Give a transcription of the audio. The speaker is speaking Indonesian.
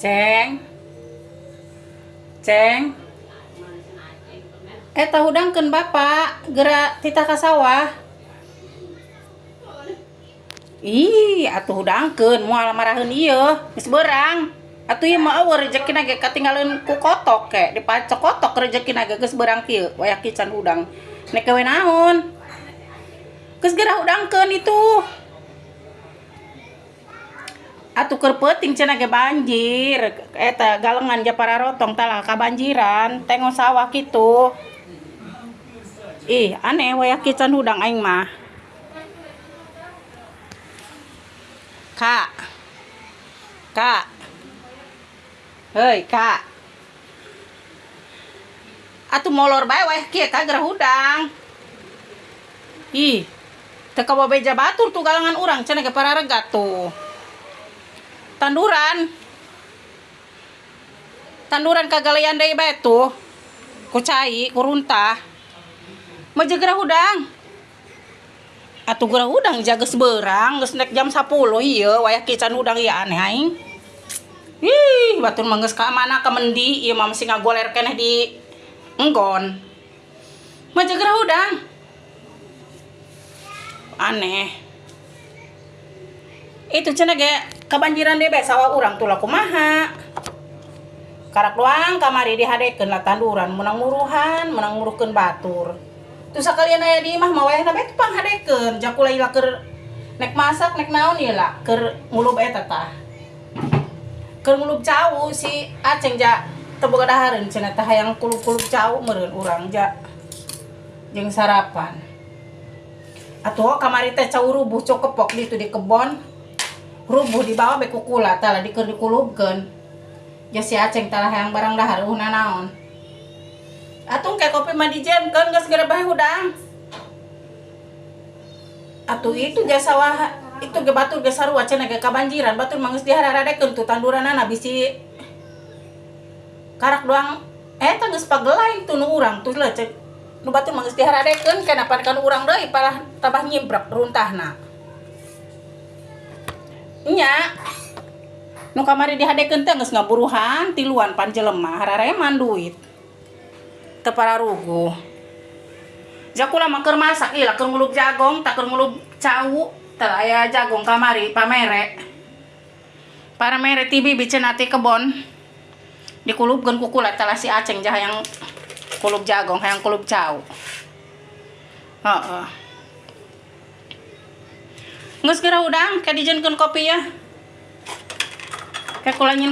Ceng, Ceng. Tahu dangkeun Bapak, gerak titah ka sawah. Ih, atuh dangkeun moal maraheun ieu, geus beurang. Atuh ieu mah eueuh rezekina ge katinggalin ku kotok ke, dipacok kotok rezekina ge geus beurang kieu, wayah kieu can hudang. Nek gawe naon? Geus gerah udangkeun itu. Atuh keur peuting cenah ge banjir. Eta galengan ja pararotong tah kabanjiran, tengok sawah kitu. Ih, aneh wayah kieu can hudang aing mah. Kak. Kak. Heuy, Kak. Atuh molor bae wayah kieu ka gerah hudang. Ih, teu kawa beja batur tuh galengan urang cenah ge pararegat tuh. Tanduran kagalean deui bae tuh. Ku cai, ku runtah. Meje gerah hudang. Atuh gerah hudang jaga seberang, geus nek jam 10 ieu wayah kieu can hudang ieu aneh aing. Ih, batur mah geus ka mana ka mendi ieu mah masih ngagoler keneh di enggon. Meje gerah hudang. Aneh. Itu cenah ge kabanjiran deui bae sawah urang tuh lah kumaha. Karak doang kamari dihadekeun lah tanduran menang muruhan, menang muruhkeun batur. Tuh sakalian aya di imah mah wayahna bae tepang hadekeun, jak ulah ila keur nek masak nek naon ieu lah keur ngulub eta tah. Keur ngulub cau si Aceng ja teu boga dahareun cenah teh hayang kulub-kulub cau meureun urang ja jeung sarapan. Atuh kamari teh cau rubuh cok kepok ditu di kebon. Rubuh di bawah be kukula tah lah keur dikulubkeun. Ja si Aceng tah hayang barang dahar uhna naon. Atuh kayak kopi mah dijemkeun geus geura bae hudang. Atuh itu ge sawah itu ge batur ge sarua cenah ge kabanjiran, batur mah geus dihararadekeun tuh tanduranana bisi karak doang eta geus pagelain tuh nu urang tuh lecek. Nu batur mah geus diharadekeun kenapa kan urang deui palah tabah nyimprek runtahna. Nya nu kamari dihadekeun teh geus ngaburuhan tiluan pan jelema harareman duit. Teu pararuguh. Jakula mah keur masak ieu lah keur ngulub jagong, tak keur ngulub cau, teu aya jagong kamari pamere. Paramere ti bibi cenah ti kebon. Dikulubkeun ku kula tah si Aceng jah hayang kulub jagong, hayang kulub cau. Heeh. Geus geura udang, ka dijieunkeun kopi ya. Kayak kula nyin